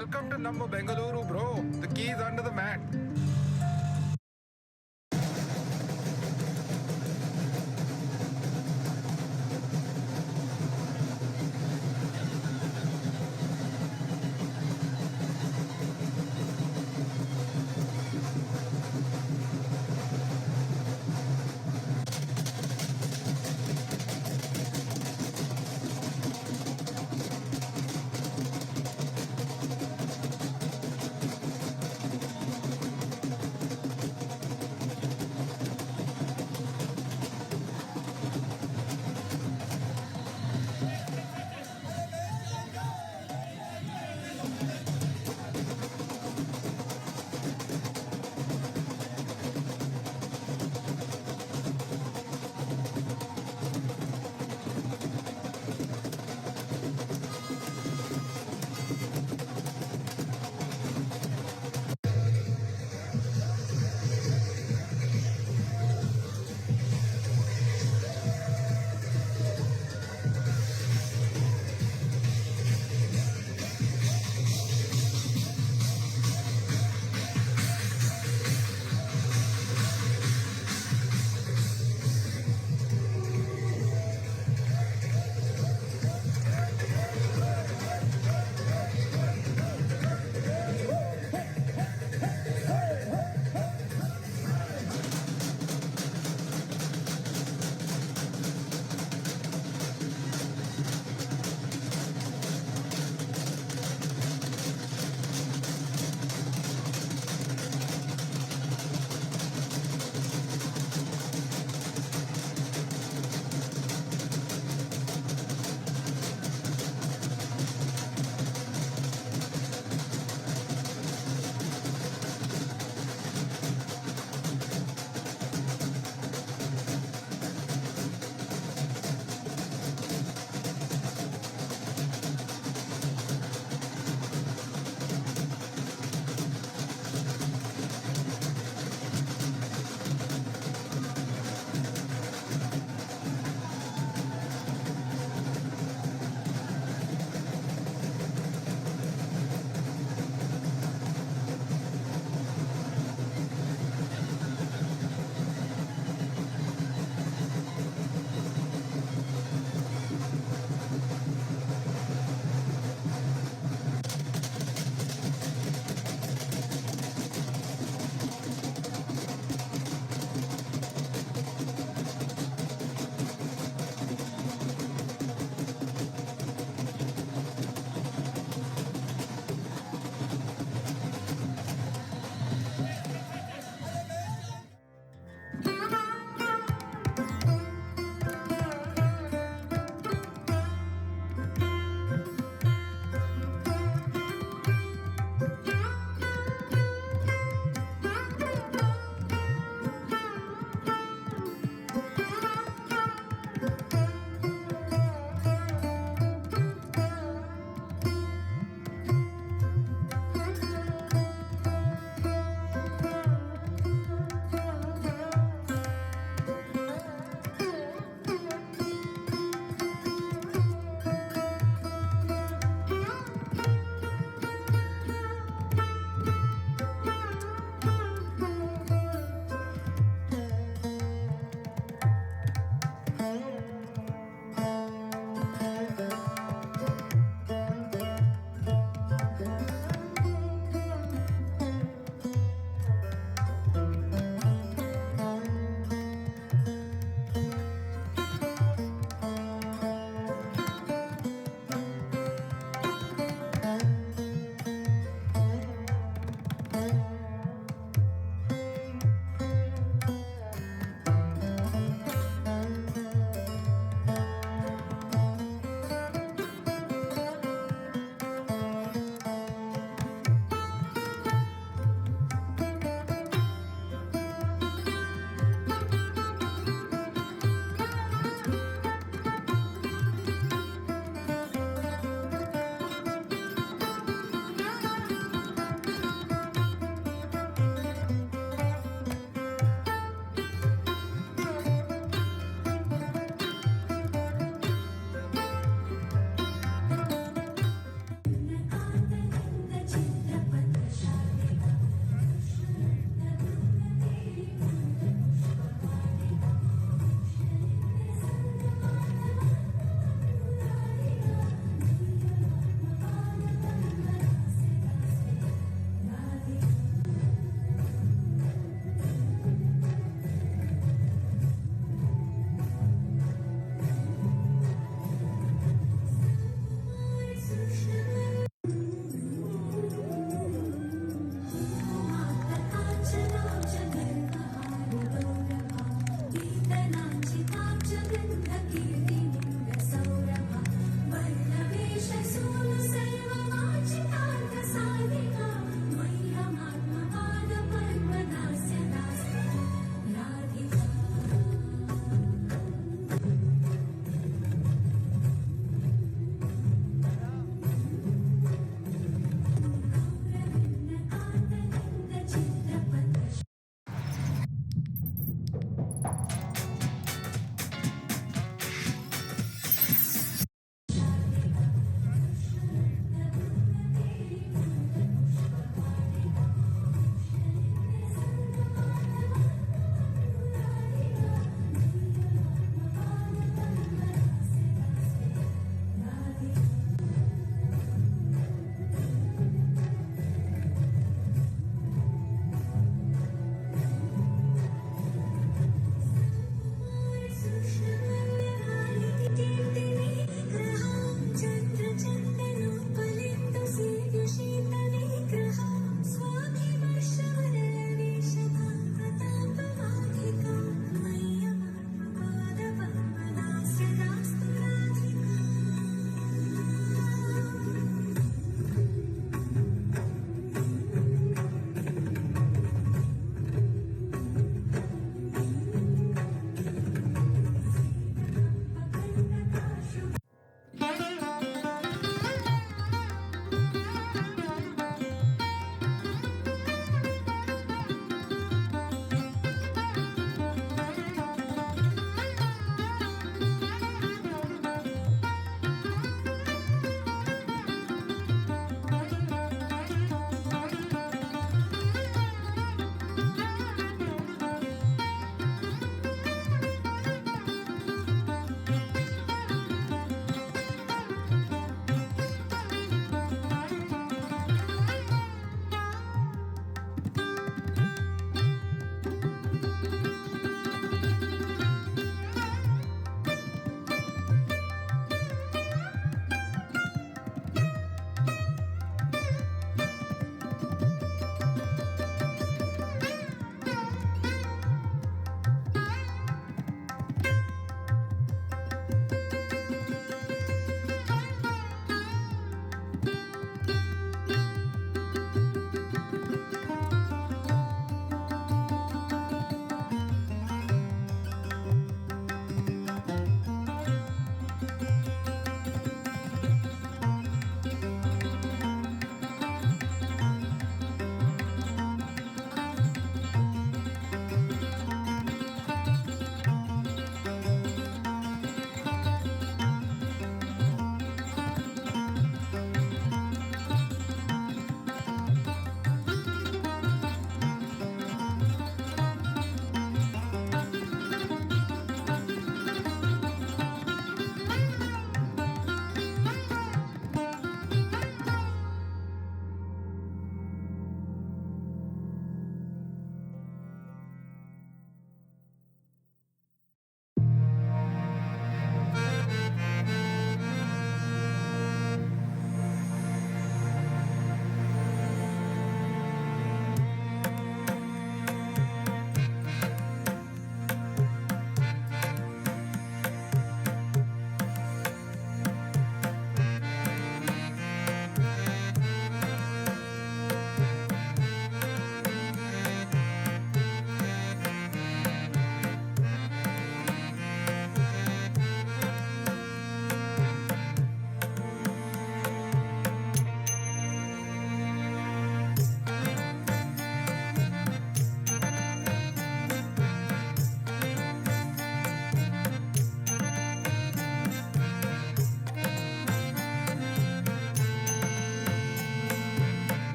Welcome to Nammu Bengaluru, bro. The key is under the mat.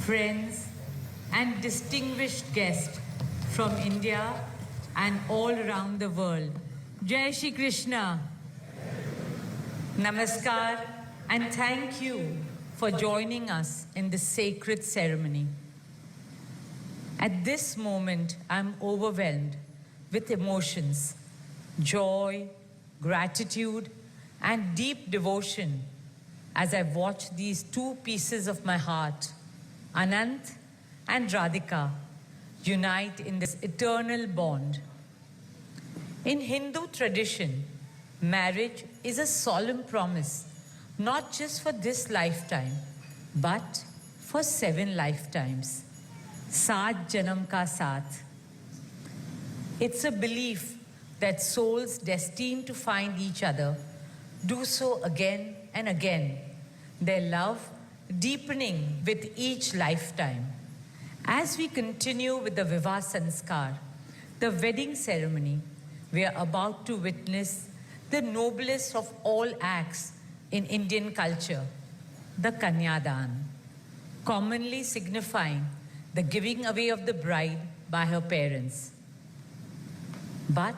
friends, and distinguished guests from India and all around the world. Jai Shri Krishna. Namaskar, and thank you for joining us in this sacred ceremony. At this moment, I'm overwhelmed with emotions, joy, gratitude, and deep devotion as I watch these two pieces of my heart, Anant and Radhika, unite in this eternal bond. In Hindu tradition, marriage is a solemn promise, not just for this lifetime, but for 7 lifetimes. Saat Janam Ka Saath. It's a belief that souls destined to find each other do so again and again, their love deepening with each lifetime. As we continue with the Vivah Sanskar, the wedding ceremony, we are about to witness the noblest of all acts in Indian culture, the Kanyadan, commonly signifying the giving away of the bride by her parents. But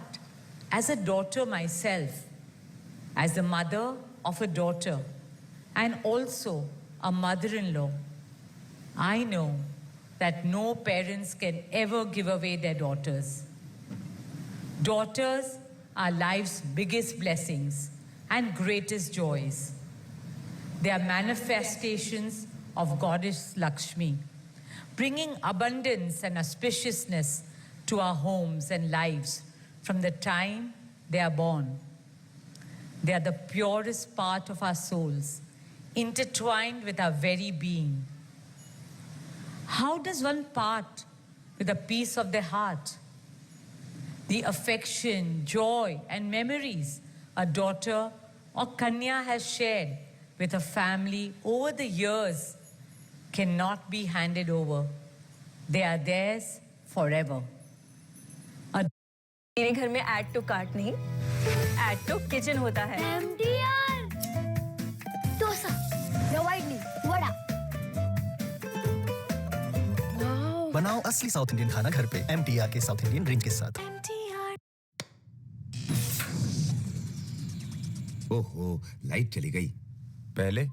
as a daughter myself, as the mother of a daughter, and also a mother-in-law, I know that no parents can ever give away their daughters. Daughters are life's biggest blessings and greatest joys. They are manifestations of Goddess Lakshmi, bringing abundance and auspiciousness to our homes and lives from the time they are born. They are the purest part of our souls, intertwined with our very being. How does one part with a piece of their heart? The affection, joy, and memories a daughter or Kanya has shared with her family over the years cannot be handed over. They are theirs forever. मेरे घर में add to cart नहीं, add to kitchen होता है। MDR dosa, रवा इडली, वड़ा। बनाओ असली south Indian खाना घर पे MTR के साउथ इंडियन ड्रिंक के साथ। ओहो, लाइट चली गई। पहले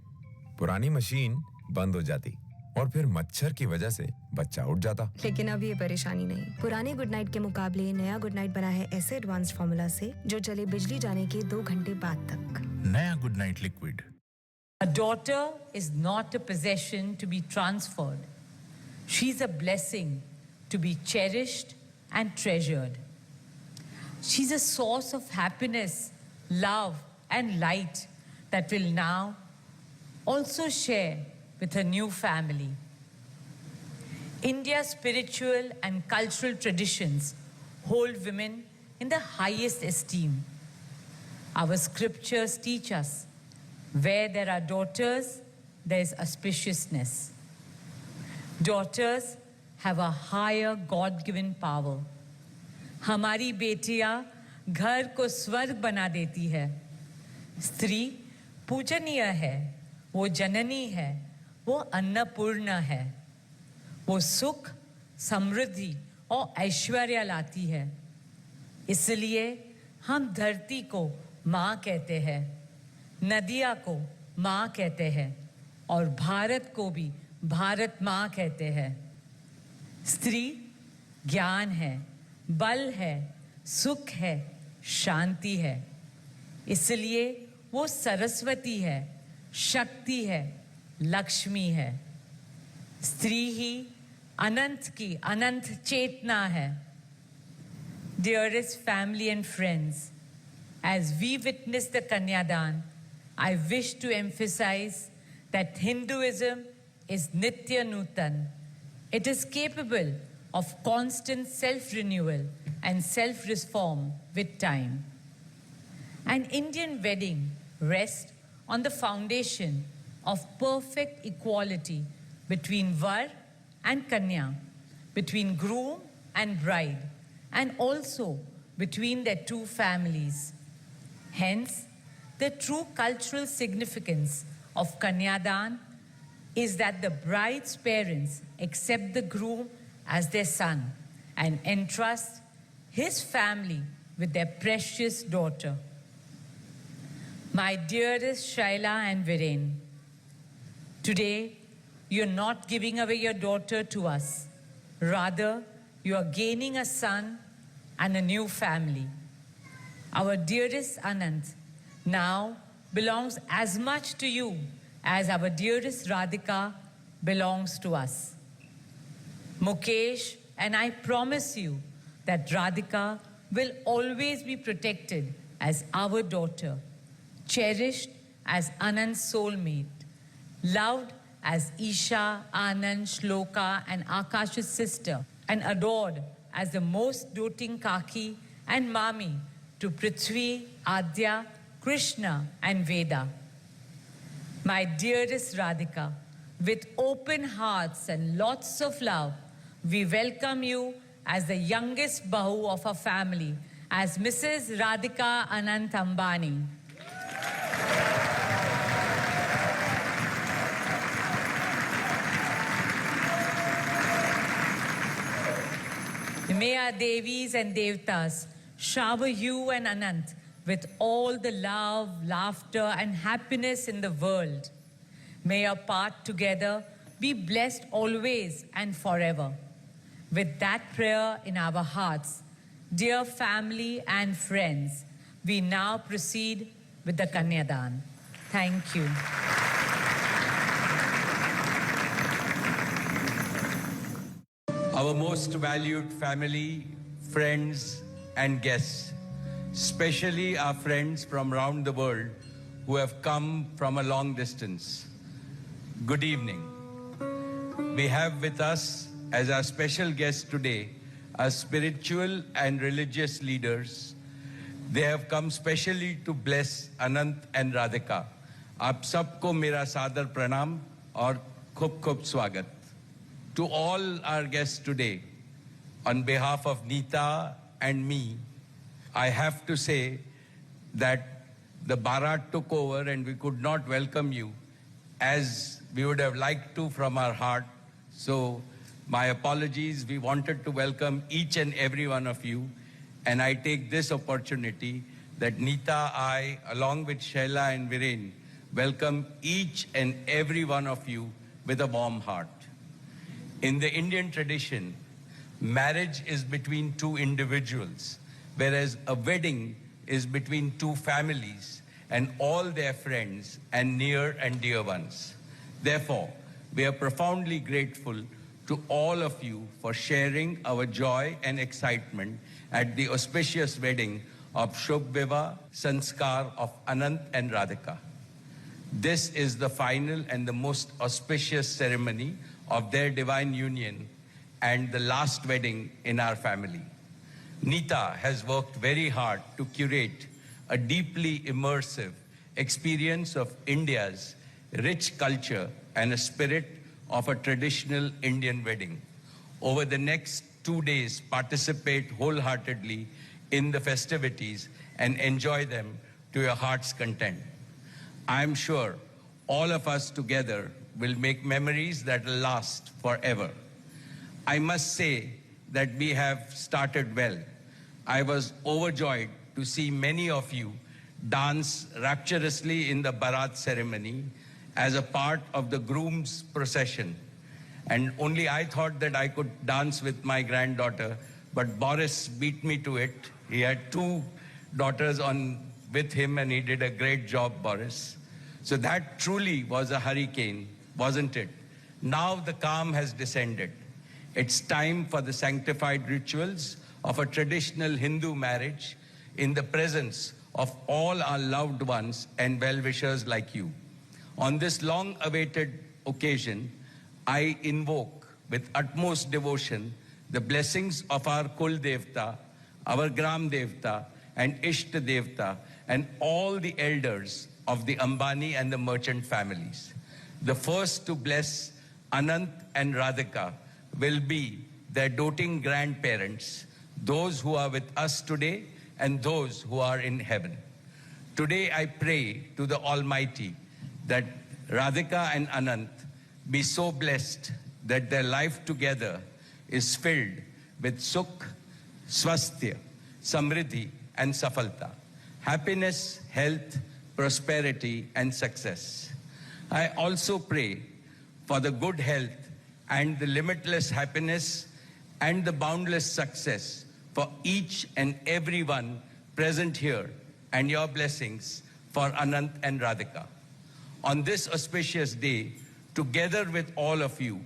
पुरानी मशीन बंद हो जाती और फिर मच्छर की वजह से बच्चा उठ जाता। लेकिन अब ये परेशानी नहीं। पुराने गुड नाइट के मुकाबले नया गुड नाइट बना है ऐसे एडवांस्ड फार्मूला से जो चले बिजली जाने के 2 घंटे बाद तक। नया good night liquid. A daughter is not a possession to be transferred. She's a blessing to be cherished and treasured. She's a source of happiness, love, and light that will now also share with her new family. India's spiritual and cultural traditions hold women in the highest esteem. Our scriptures teach us where there are daughters, there is auspiciousness. Daughters have a higher God-given power. हमारी बेटियां घर को स्वर्ग बना देती है। स्त्री पूजनीय है, वो जननी है, वो अन्नपूर्णा है, वो सुख, समृद्धि और ऐश्वर्य लाती है। इसलिए हम धरती को माँ कहते हैं, नदिया को माँ कहते हैं और भारत को भी भारत माँ कहते हैं। स्त्री ज्ञान है, बल है, सुख है, शांति है। इसलिए वो सरस्वती है, शक्ति है, लक्ष्मी है। स्त्री ही अनंत की अनंत चेतना है। Dearest family and friends, as we witness the Kanyadan, I wish to emphasize that Hinduism is Nitya Nutan. It is capable of constant self-renewal and self-reform with time. An Indian wedding rests on the foundation of perfect equality between Var and Kanya, between groom and bride, and also between their two families. Hence, the true cultural significance of Kanyadan is that the bride's parents accept the groom as their son and entrust his family with their precious daughter. My dearest Shaila and Viren, today you're not giving away your daughter to us. Rather, you are gaining a son and a new family. Our dearest Anant now belongs as much to you as our dearest Radhika belongs to us. Mukesh and I promise you that Radhika will always be protected as our daughter, cherished as Anand's soulmate, loved as Isha, Anand, Shloka and Akash's sister, and adored as the most doting Kaki and Mami to Prithvi, Adya, Krishna and Veda. My dearest Radhika, with open hearts and lots of love, we welcome you as the youngest Bahu of our family, as Mrs. Radhika Anant Ambani. May our Devis and Devtas shower you and Anant with all the love, laughter and happiness in the world. May your part together be blessed always and forever. With that prayer in our hearts, dear family and friends, we now proceed with the Kanyadan. Thank you. Our most valued family, friends and guests, especially our friends from around the world who have come from a long distance. Good evening. We have with us as our special guests today our spiritual and religious leaders. They have come specially to bless Anant and Radhika. आप सबको मेरा सादर प्रणाम और खूब स्वागत. To all our guests today, on behalf of Neeta and me, I have to say that the Bharat took over and we could not welcome you as we would have liked to from our heart. So my apologies. We wanted to welcome each and every one of you. And I take this opportunity that Neeta, I, along with Shaila and Viren, welcome each and every one of you with a warm heart. In the Indian tradition, marriage is between two individuals, whereas a wedding is between two families and all their friends and near and dear ones. Therefore, we are profoundly grateful to all of you for sharing our joy and excitement at the auspicious wedding of Shubh Vivah Sanskar of Anant and Radhika. This is the final and the most auspicious ceremony of their divine union and the last wedding in our family. Neeta has worked very hard to curate a deeply immersive experience of India's rich culture and a spirit of a traditional Indian wedding. Over the next 2 days, participate wholeheartedly in the festivities and enjoy them to your heart's content. I'm sure all of us together will make memories that will last forever. I must say that we have started well. I was overjoyed to see many of you dance rapturously in the Bharat ceremony as a part of the groom's procession. And only I thought that I could dance with my granddaughter, but Boris beat me to it. He had 2 daughters with him and he did a great job, Boris. So that truly was a hurricane, wasn't it? Now the calm has descended. It's time for the sanctified rituals of a traditional Hindu marriage in the presence of all our loved ones and well-wishers like you. On this long-awaited occasion, I invoke with utmost devotion the blessings of our Kul Devta, our Gram Devta, and Ishta Devta, and all the elders of the Ambani and the merchant families. The first to bless Anant and Radhika will be their doting grandparents, those who are with us today and those who are in heaven. Today I pray to the Almighty that Radhika and Anant be so blessed that their life together is filled with sukh, swasthya, samriddhi, and safalta, happiness, health, prosperity, and success. I also pray for the good health and the limitless happiness and the boundless success for each and everyone present here, and your blessings for Anant and Radhika. On this auspicious day, together with all of you,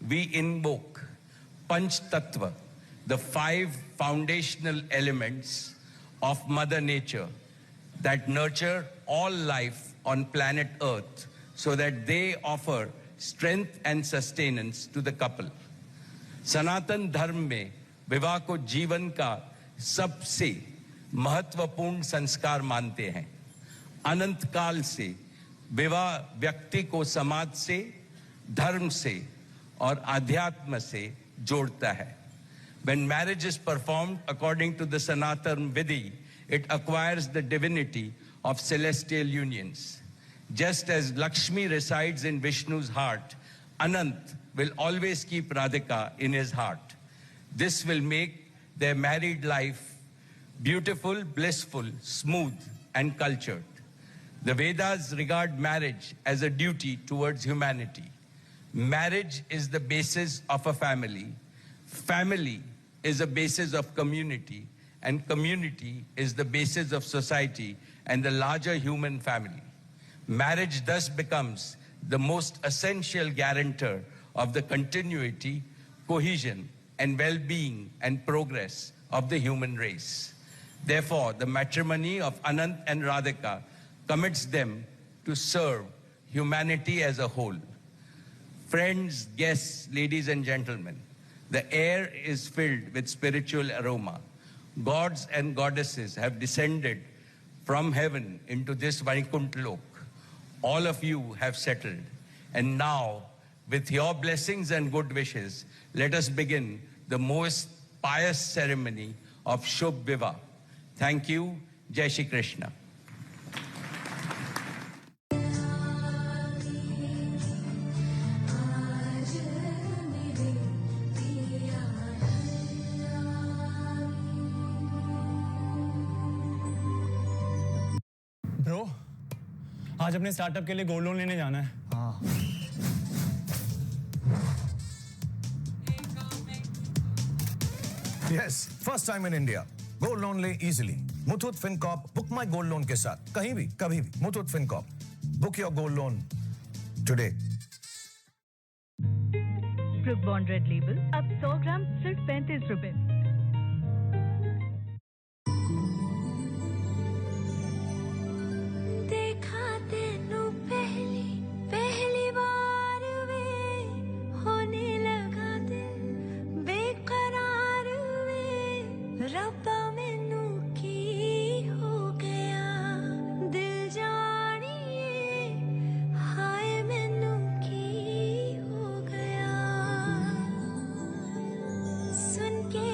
we invoke Panch Tattva, the 5 foundational elements of Mother Nature that nurture all life on planet Earth so that they offer strength and sustenance to the couple. सनातन धर्म में विवाह को जीवन का सबसे महत्वपूर्ण संस्कार मानते हैं। अनंत काल से विवाह व्यक्ति को समाज से, धर्म से और आध्यात्म से जोड़ता है। When marriage is performed according to the Sanatan Vidhi, it acquires the divinity of celestial unions. Just as Lakshmi resides in Vishnu's heart, Anant will always keep Radhika in his heart. This will make their married life beautiful, blissful, smooth, and cultured. The Vedas regard marriage as a duty towards humanity. Marriage is the basis of a family. Family is the basis of community, and community is the basis of society and the larger human family. Marriage thus becomes the most essential guarantor of the continuity, cohesion, and well-being and progress of the human race. Therefore, the matrimony of Anant and Radhika commits them to serve humanity as a whole. Friends, guests, ladies and gentlemen, the air is filled with spiritual aroma. Gods and goddesses have descended from heaven into this Vaikuntha Lok. All of you have settled. And now, with your blessings and good wishes, let us begin the most pious ceremony of Shubh Vivah. Thank you. Jai Shri Krishna. Bro, आज अपने startup के लिए gold loan लेने जाना है। हाँ। Yes, first time in India. Gold loan ले easily. Muthoot FinCorp, book my gold loan के साथ कहीं भी कभी भी Muthoot FinCorp. Book your gold loan today. Brook Bond Red Label अब 100 ग्राम सिर्फ 35 रुपए। देखा तेनू पहली बार वे होने लगा दिल बेकरार वे रब्बा मैनू की हो गया दिल जानिए हाय मैनू की हो गया सुन के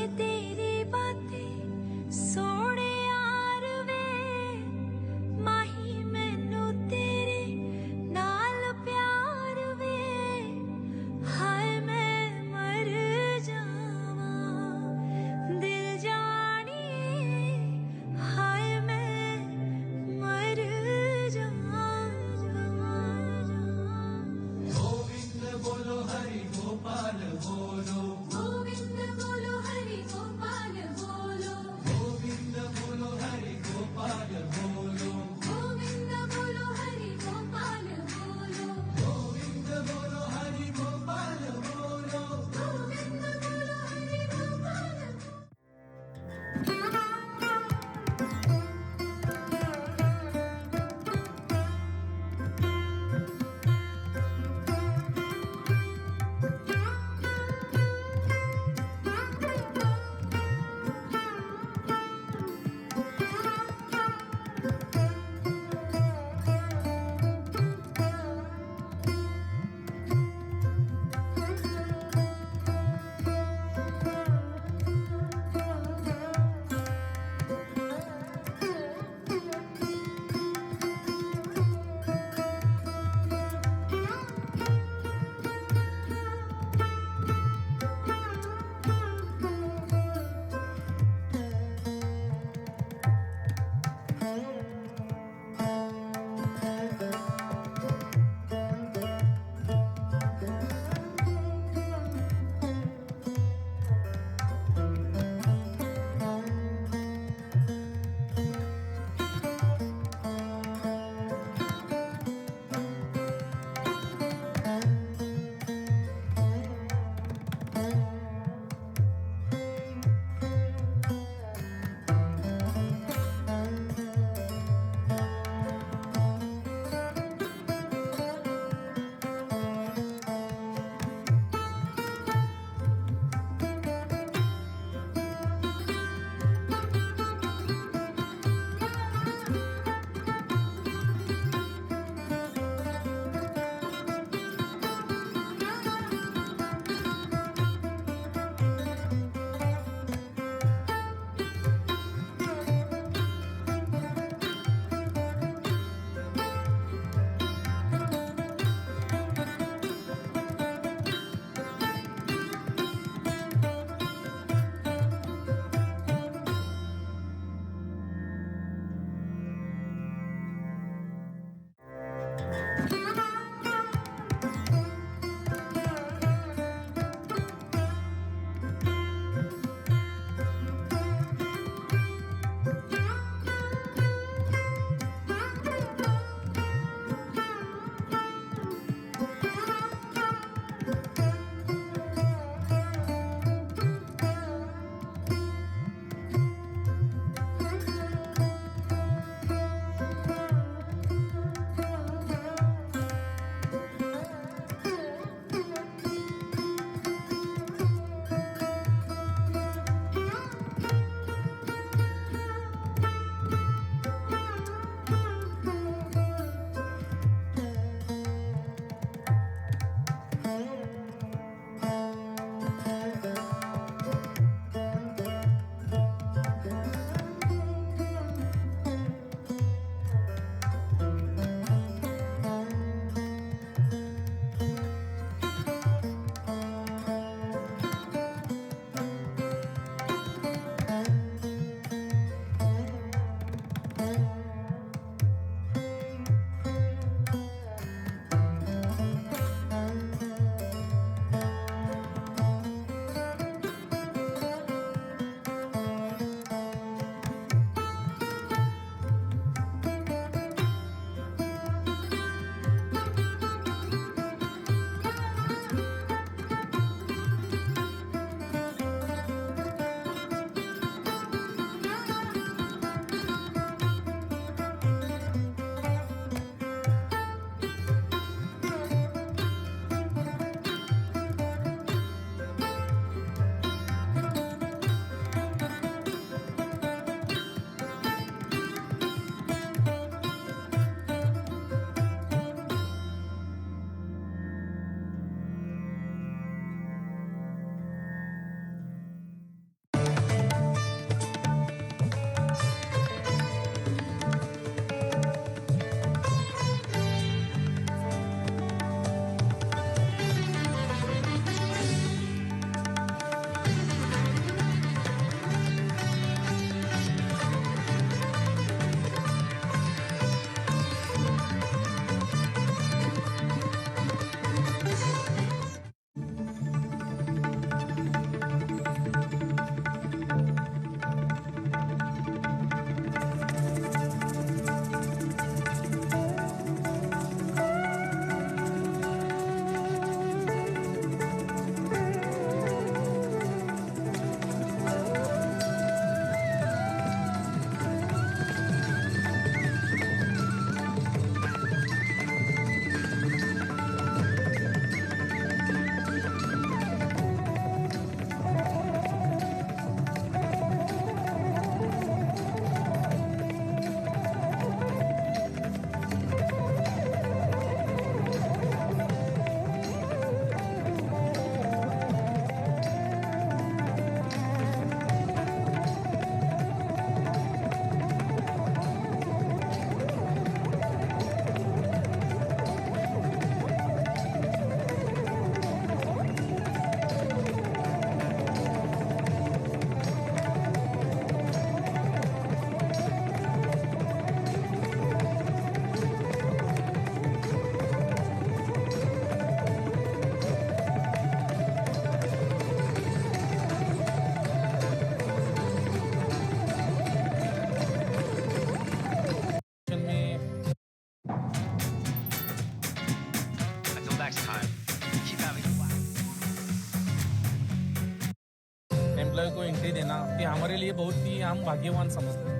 एम्प्लॉय को एंट्री देना ये हमारे लिए बहुत ही हम भाग्यवान समझते हैं।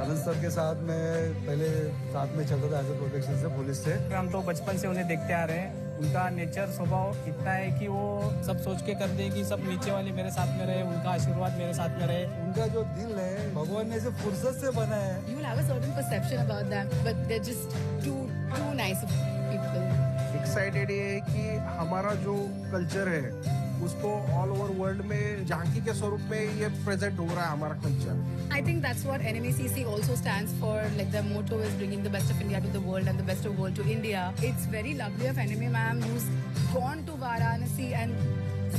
आनंद सर के साथ मैं पहले साथ में चलता था एज ए प्रोटेक्शन से, पुलिस से। हम तो बचपन से उन्हें देखते आ रहे हैं। उनका नेचर स्वभाव इतना है कि वो सब सोच के करते हैं कि सब नीचे वाले मेरे साथ में रहे, उनका आशीर्वाद मेरे साथ में रहे। उनका जो दिल है भगवान ने इसे फुर्सत से बनाया है। You will have a certain perception about them, but they're just too nice of people. Excited ये है कि हमारा जो कल्चर है उसको ऑल ओवर वर्ल्ड में झांकी के स्वरूप में ये प्रेजेंट हो रहा है हमारा culture. I think that's what NMECC also stands for. Like their motto is bringing the best of India to the world and the best of world to India. It's very lovely of NME ma'am who's gone to Varanasi and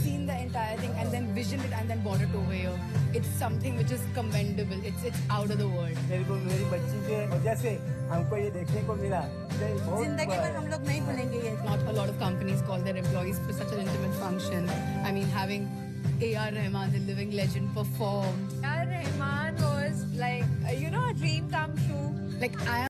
seen the entire thing and then visioned it and then brought it over here. It's something which is commendable. It's out of the world. मेरे को मेरी बच्ची के वजह से हमको ये देखने को मिला। जिंदगी भर हम लोग नहीं भूलेंगे ये। Not a lot of companies call their employees for such an intimate function. I mean, having A.R. Rahman, the living legend, perform. A.R. Rahman was like, a dream come true. Like I